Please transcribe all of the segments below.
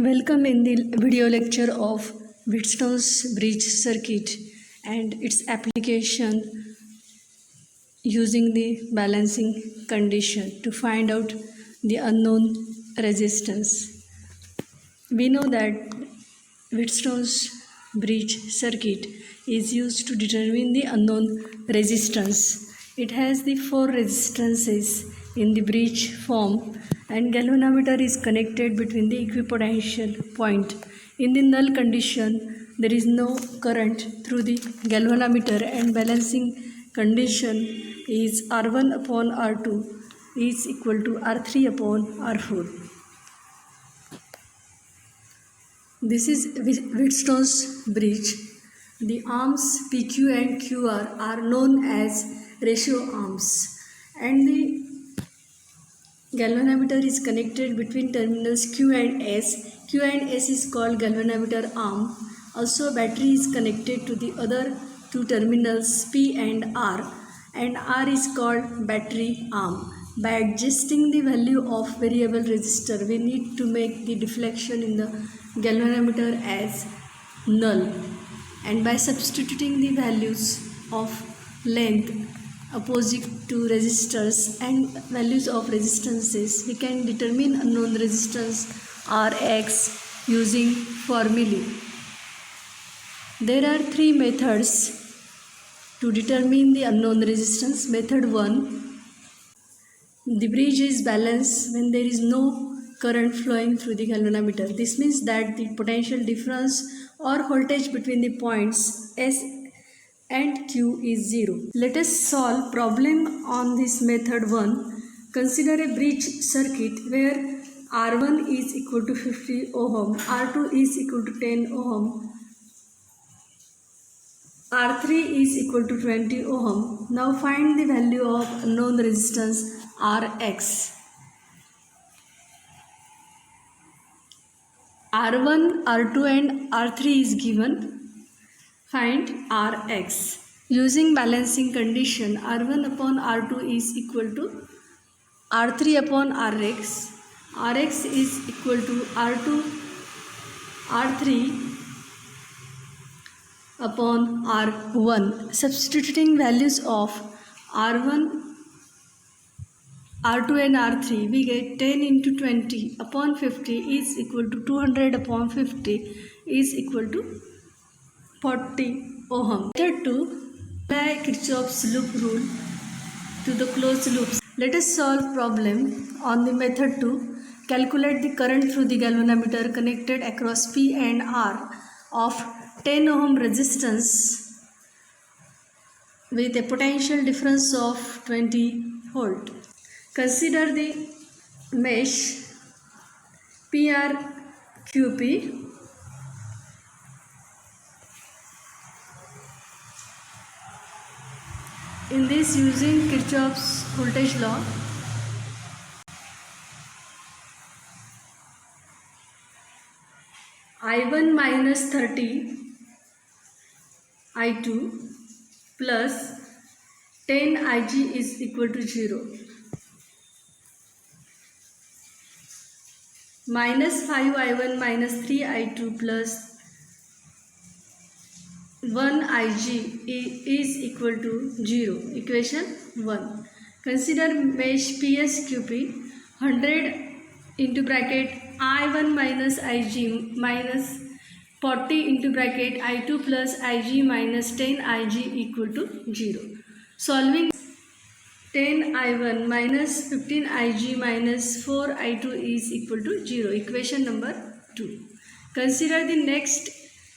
Welcome in the video lecture of Wheatstone's bridge circuit and its application using the balancing condition to find out the unknown resistance. We know that Wheatstone's bridge circuit is used to determine the unknown resistance. It has the four resistances in the bridge form and galvanometer is connected between the equipotential point. In the null condition, there is no current through the galvanometer and balancing condition is R1 upon R2 is equal to R3 upon R4. This is Wheatstone's bridge. The arms PQ and QR are known as ratio arms and the galvanometer is connected between terminals Q and S. Q and S is called galvanometer arm. Also battery is connected to the other two terminals P and R is called battery arm. By adjusting the value of variable resistor, we need to make the deflection in the galvanometer as null, and by substituting the values of length opposite to resistors and values of resistances, we can determine unknown resistance Rx using formulae. There are three methods to determine the unknown resistance. Method 1, the bridge is balanced when there is no current flowing through the galvanometer. This means that the potential difference or voltage between the points S and Q is 0. Let us solve problem on this method 1. Consider a bridge circuit where R1 is equal to 50 ohm, R2 is equal to 10 ohm, R3 is equal to 20 ohm. Now find the value of unknown resistance Rx. R1, R2 and R3 is given. Find Rx. Using balancing condition, R1 upon R2 is equal to R3 upon Rx. Rx is equal to R3 upon R1. Substituting values of R1, R2 and R3, we get 10 into 20 upon 50 is equal to 200 upon 50 is equal to 40 ohm. Method 2, apply Kirchhoff's loop rule to the closed loops. Let us solve problem on the method 2. Calculate the current through the galvanometer connected across P and R of 10 ohm resistance with a potential difference of 20 volt. Consider the mesh PRQP. In this, using Kirchhoff's voltage law, I1 minus 30 I2 plus 10 Ig is equal to 0. Minus 5 I1 minus 3 I2 plus 1 Ig is equal to 0. Equation 1. Consider mesh PSQP. 100 into bracket I1 minus Ig minus 40 into bracket I2 plus Ig minus 10 Ig equal to 0. Solving 10 I1 minus 15 Ig minus 4 I2 is equal to 0. Equation number 2. Consider the next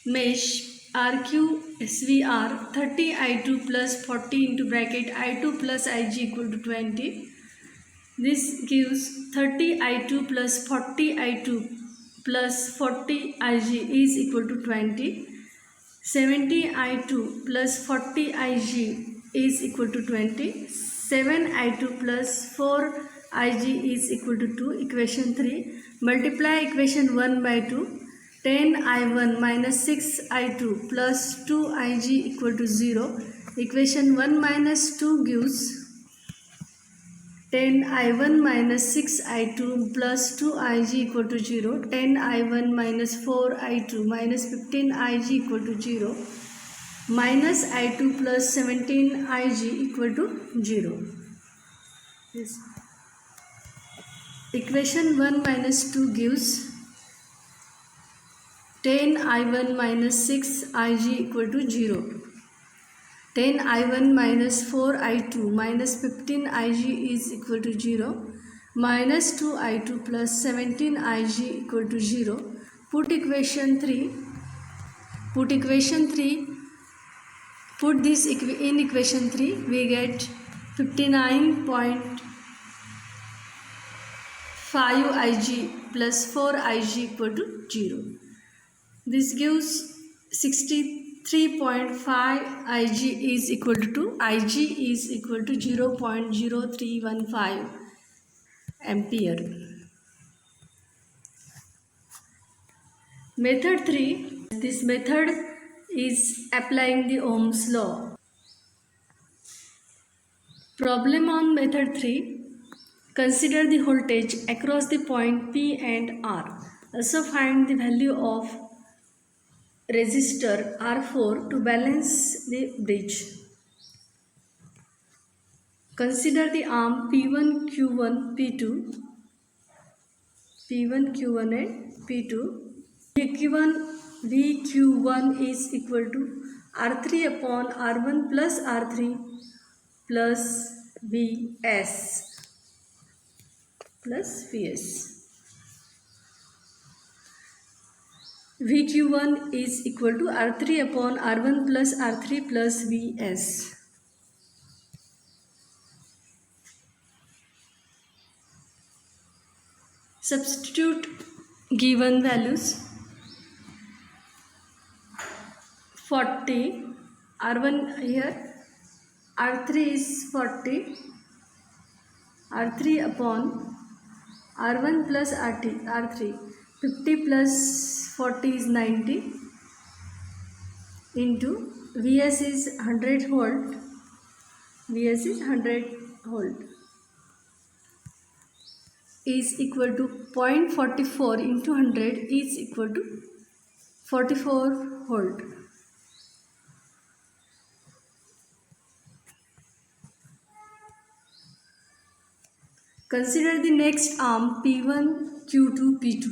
mesh RQSVR. 30 I2 plus 40 into bracket I2 plus Ig equal to 20. This gives 30 I2 plus 40 I2 plus 40 Ig is equal to 20. 70 I2 plus 40 Ig is equal to 20. 7 I2 plus 4 Ig is equal to 2. Equation 3. Multiply equation 1 by 2. 10 I1 minus 6 I2 plus 2 Ig equal to 0. Equation 1 minus 2 gives 10I1 minus 6I2 plus 2IG equal to 0. 10I1 minus 4I2 minus 15IG equal to 0. Minus I2 plus 17IG equal to 0. Yes. Equation 1 minus 2 gives 10I1 minus 6IG equal to 0. 10I1 minus 4I2 minus 15IG is equal to 0. Minus 2I2 plus 17IG equal to 0. Put equation 3. Put this in equation 3. We get 59.5IG plus 4IG equal to 0. This gives 63.5 Ig is equal to Ig is equal to 0.0315 ampere. Method 3. This method is applying the Ohm's law. Problem on method 3. Consider the voltage across the point P and R. Also find the value of resistor R4 to balance the bridge. Consider the arm P1, Q1, P2, and P2. VQ1 is equal to R3 upon R1 plus R3 plus Vs. VQ1 is equal to R3 upon R1 plus R3 plus Vs. Substitute given values. 40 R1 here, R3 is 40, R3 upon R1 plus R3, 50 plus 40 is 90 into Vs is 100 volt, is equal to 0.44 into 100 is equal to 44 volt. Consider the next arm P1, Q2, P2.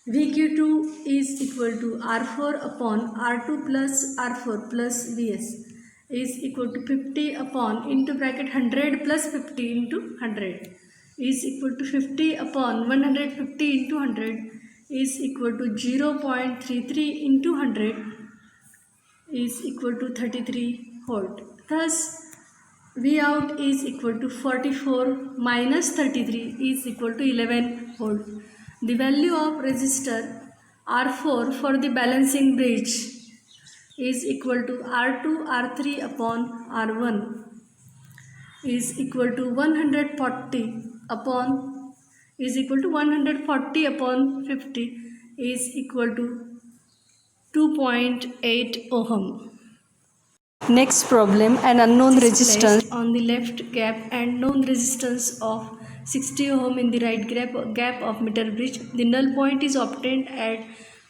VQ2 is equal to R4 upon R2 plus R4 plus Vs is equal to 50 upon into bracket 100 plus 50 into 100 is equal to 50 upon 150 into 100 is equal to 0.33 into 100 is equal to 33 volt. Thus, V out is equal to 44 minus 33 is equal to 11 volt. The value of resistor R4 for the balancing bridge is equal to R2 R3 upon R1 is equal to 140 upon 50 is equal to 2.8 ohm. Next problem, an unknown resistance on the left gap and known resistance of 60 ohm in the right gap of meter bridge. The null point is obtained at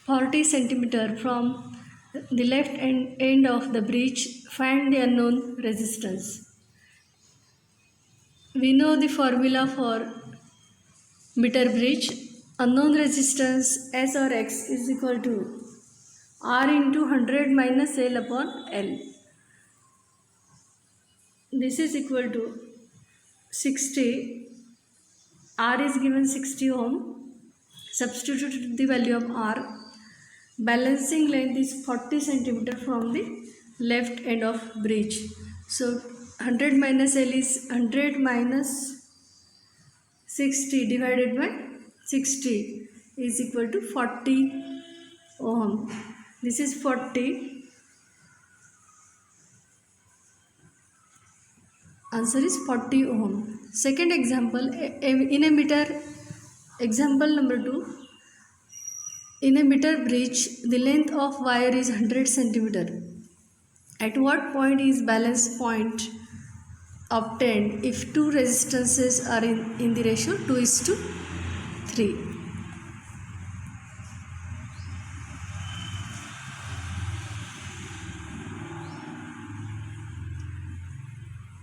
40 cm from the left end of the bridge. Find the unknown resistance. We know the formula for meter bridge. Unknown resistance S or X is equal to R into 100 minus L upon L. This is equal to 60. R is given 60 ohm. Substitute the value of R. Balancing length is 40 cm from the left end of bridge. So 100 minus L is 100 minus 60 divided by 60 is equal to 40 ohm. This is 40. Answer is 40 ohm. Second example, in a meter, example number 2, in a meter bridge, the length of wire is 100 cm. At what point is balance point obtained if two resistances are in the ratio 2:3.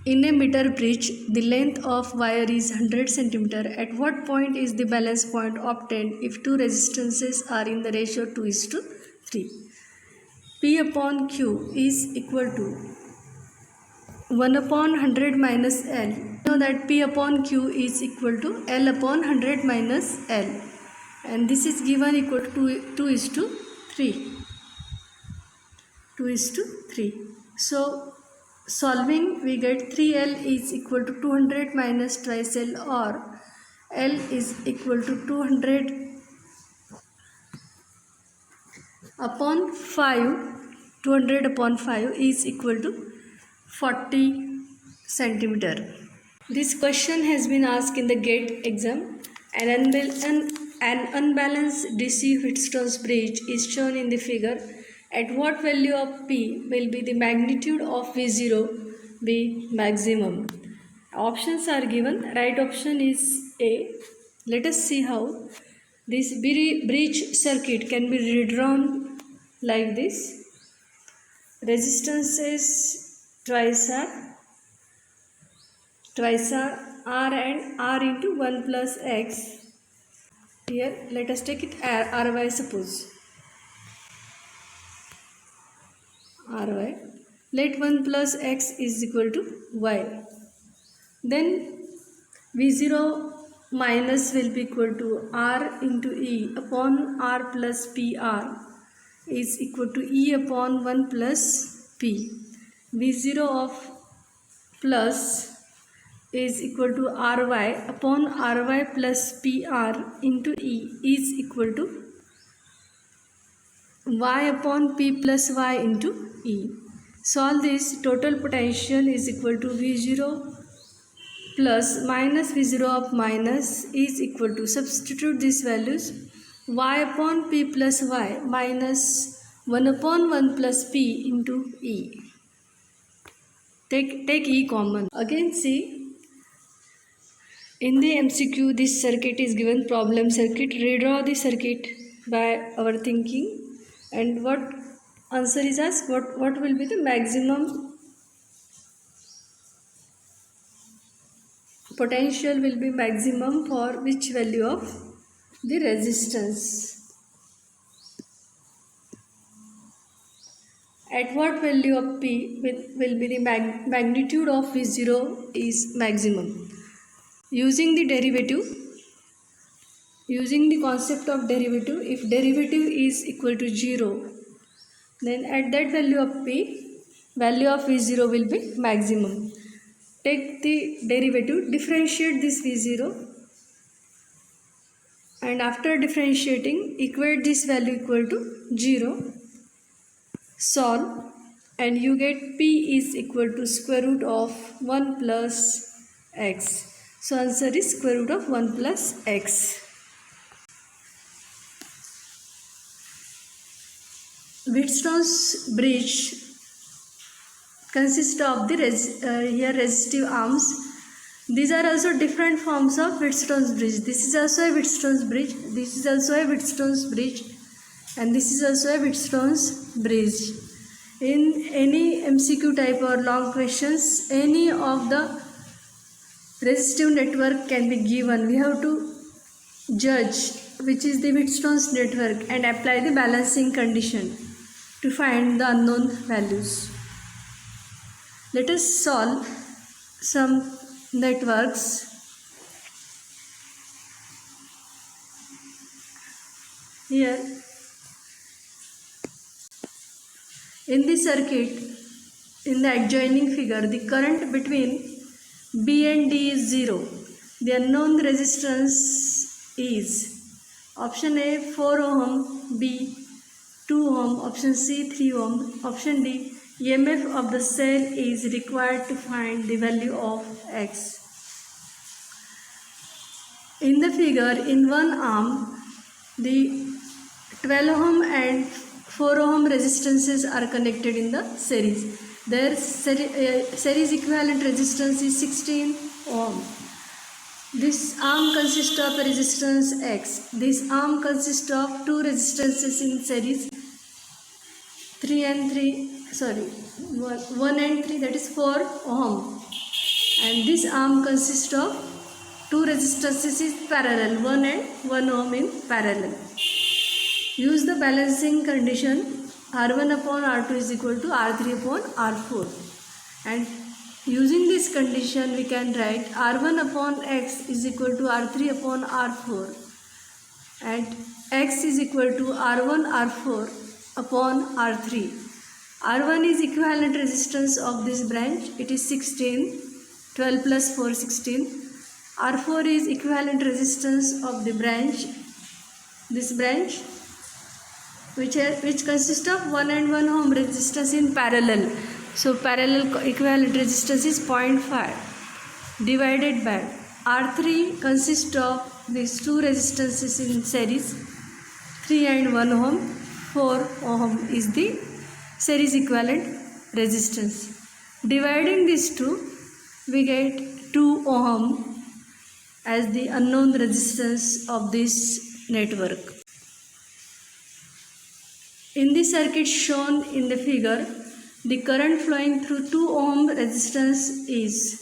In a meter bridge, the length of wire is 100 cm. At what point is the balance point obtained if two resistances are in the ratio 2:3? P upon Q is equal to 1 upon 100 minus L. Know that P upon Q is equal to L upon 100 minus L. And this is given equal to 2:3. 2:3. So solving, we get 3L is equal to 200 minus twice L, or L is equal to 200 upon 5. 200 upon 5 is equal to 40 centimeter. This question has been asked in the GATE exam. An unbalanced DC Wheatstone's bridge is shown in the figure. At what value of P will be the magnitude of V0 be maximum? Options are given. Right option is A. Let us see how this bridge circuit can be redrawn like this. Resistance twice are R and R into 1 plus X. Here let us take it Ry, suppose Ry. Let 1 plus X is equal to Y. Then V0 minus will be equal to R into E upon R plus PR is equal to E upon 1 plus P. V0 of plus is equal to Ry upon Ry plus PR into E is equal to Y upon P plus Y into E. Solve this. Total potential is equal to V0 plus minus V0 of minus is equal to, substitute these values, Y upon P plus Y minus 1 upon 1 plus P into E. Take E common. Again see, in the MCQ this circuit is given problem circuit. Redraw the circuit by our thinking, and what answer is asked, what will be the maximum potential will be maximum for which value of the resistance. At what value of P will be the magnitude of V0 is maximum. Using the derivative, using the concept of derivative, if derivative is equal to 0, then at that value of P, value of V0 will be maximum. Take the derivative, differentiate this V0, and after differentiating, equate this value equal to 0. Solve, and you get P is equal to square root of 1 plus X. So answer is square root of 1 plus X. Wheatstone's bridge consists of the here resistive arms. These are also different forms of Wheatstone's bridge. This is also a Wheatstone's bridge. This is also a Wheatstone's bridge. And this is also a Wheatstone's bridge. In any MCQ type or long questions, any of the resistive network can be given. We have to judge which is the Wheatstone's network and apply the balancing condition to find the unknown values. Let us solve some networks. Here in the circuit, in the adjoining figure, the current between B and D is 0. The unknown resistance is option A 4 ohm, B 2 ohm, option C 3 ohm, option D EMF of the cell is required to find the value of X. In the figure, in one arm, the 12 ohm and 4 ohm resistances are connected in the series. Their series equivalent resistance is 16 ohm. This arm consists of resistance X. This arm consists of two resistances in series, 1 and 3, that is 4 ohm. And this arm consists of two resistances in parallel, 1 and 1 ohm in parallel. Use the balancing condition R1 upon R2 is equal to R3 upon R4. And using this condition we can write R1 upon X is equal to R3 upon R4. And X is equal to R1 R4 upon R3. R1 is equivalent resistance of this branch. It is 16. 12 plus 4, 16. R4 is equivalent resistance of the branch. This branch which consists of 1 and 1 ohm resistance in parallel. So parallel equivalent resistance is 0.5 divided by R3 consists of these two resistances in series, 3 and 1 ohm. 4 ohm is the series equivalent resistance. Dividing these two, we get 2 ohm as the unknown resistance of this network. In the circuit shown in the figure, the current flowing through 2 ohm resistance is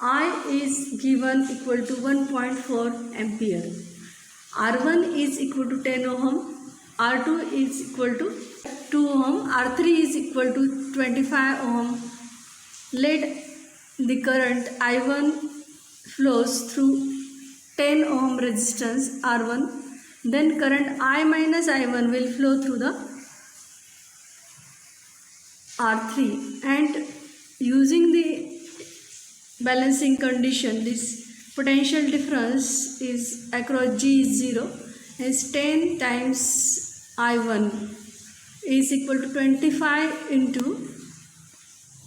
I is given equal to 1.4 ampere. R1 is equal to 10 ohm, R2 is equal to 2 ohm, R3 is equal to 25 ohm. Let the current I1 flows through 10 ohm resistance R1, then current I minus I1 will flow through the R3, and using the balancing condition, this potential difference is across G is 0, as 10 times I1 is equal to 25 into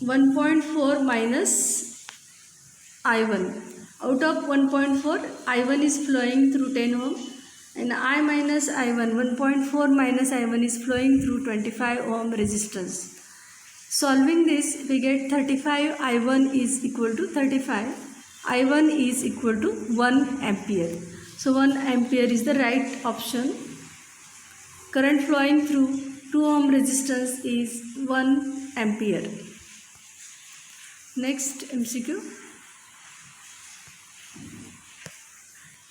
1.4 minus I1. Out of 1.4, I1 is flowing through 10 ohm, and I minus I1, 1.4 minus I1 is flowing through 25 ohm resistance. Solving this, we get 35 I1 is equal to 35. I1 is equal to 1 ampere. So 1 ampere is the right option. Current flowing through 2 ohm resistance is 1 ampere. Next MCQ.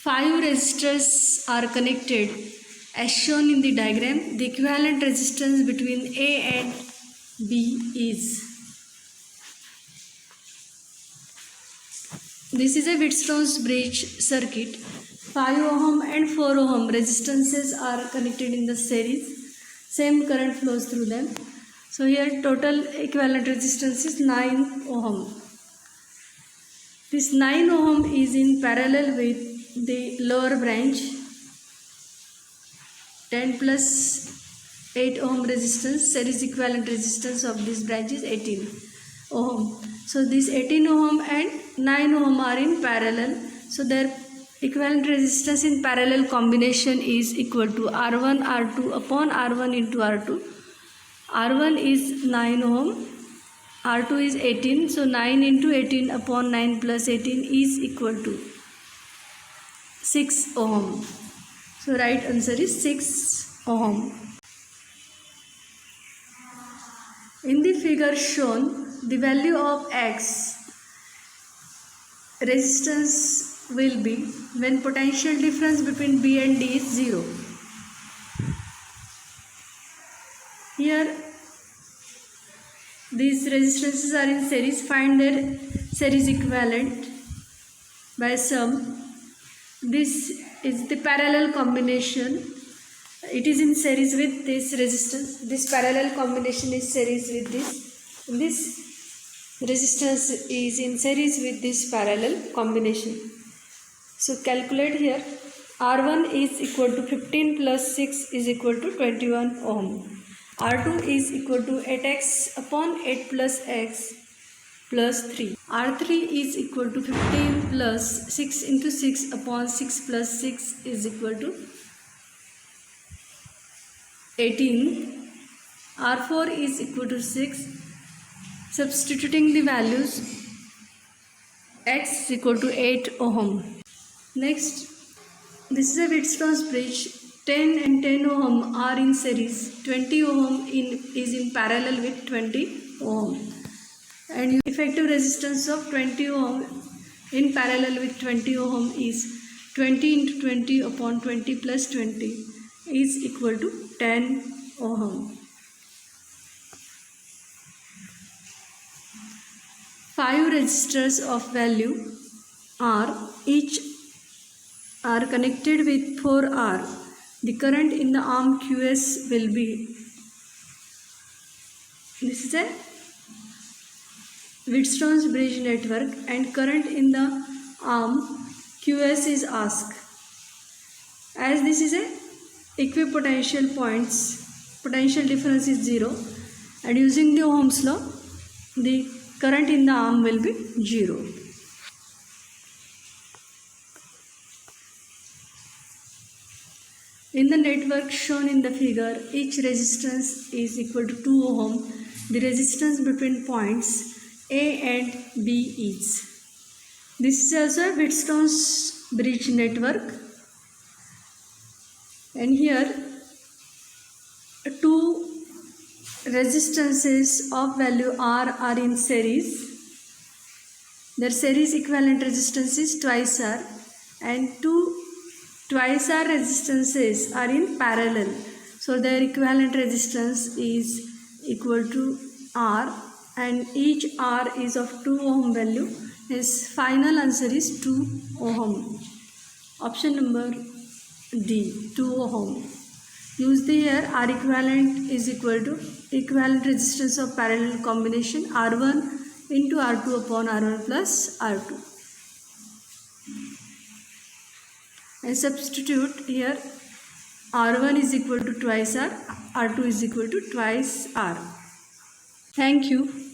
5 resistors are connected as shown in the diagram. The equivalent resistance between A and B is. This is a Wheatstone's bridge circuit. 5 ohm and 4 ohm resistances are connected in the series. Same current flows through them. So here total equivalent resistance is 9 ohm. This 9 ohm is in parallel with the lower branch. 10 plus 8 ohm resistance, series equivalent resistance of this branch is 18 ohm. So this 18 ohm and 9 ohm are in parallel. So their equivalent resistance in parallel combination is equal to R1 R2 upon R1 into R2. R1 is 9 ohm, R2 is 18. So 9 into 18 upon 9 plus 18 is equal to 6 ohm. So right answer is 6 ohm. In the figure shown, the value of X resistance will be when potential difference between B and D is 0. Here these resistances are in series. Find their series equivalent by sum. This is the parallel combination. It is in series with this resistance. This parallel combination is series with this. This resistance is in series with this parallel combination. So calculate here. R1 is equal to 15 plus 6 is equal to 21 ohm. R2 is equal to 8x upon 8 plus x plus 3. R3 is equal to 15 plus 6 into 6 upon 6 plus 6 is equal to 18. R4 is equal to 6. Substituting the values, X is equal to 8 ohm. Next, this is a Wheatstone's bridge. 10 and 10 ohm are in series. 20 ohm is in parallel with 20 ohm. And effective resistance of 20 ohm in parallel with 20 ohm is 20 into 20 upon 20 plus 20 is equal to 10 ohm. 5 resistors of value R, each are connected with 4R. The current in the arm QS will be, this is a Wheatstone's bridge network, and current in the arm QS is asked. As this is a equipotential points, potential difference is 0, and using the Ohm's law, the current in the arm will be 0. In the network shown in the figure, each resistance is equal to 2 ohm. The resistance between points A and B is. This is also a Wheatstone's bridge network, and here two resistances of value R are in series. Their series equivalent resistance is twice R, and two twice R resistances are in parallel. So their equivalent resistance is equal to R, and each R is of 2 ohm value. His final answer is 2 ohm. Option number D, 2 ohm. Use the here R equivalent is equal to equivalent resistance of parallel combination R1 into R2 upon R1 plus R2. And substitute here R1 is equal to twice R, R2 is equal to twice R. Thank you.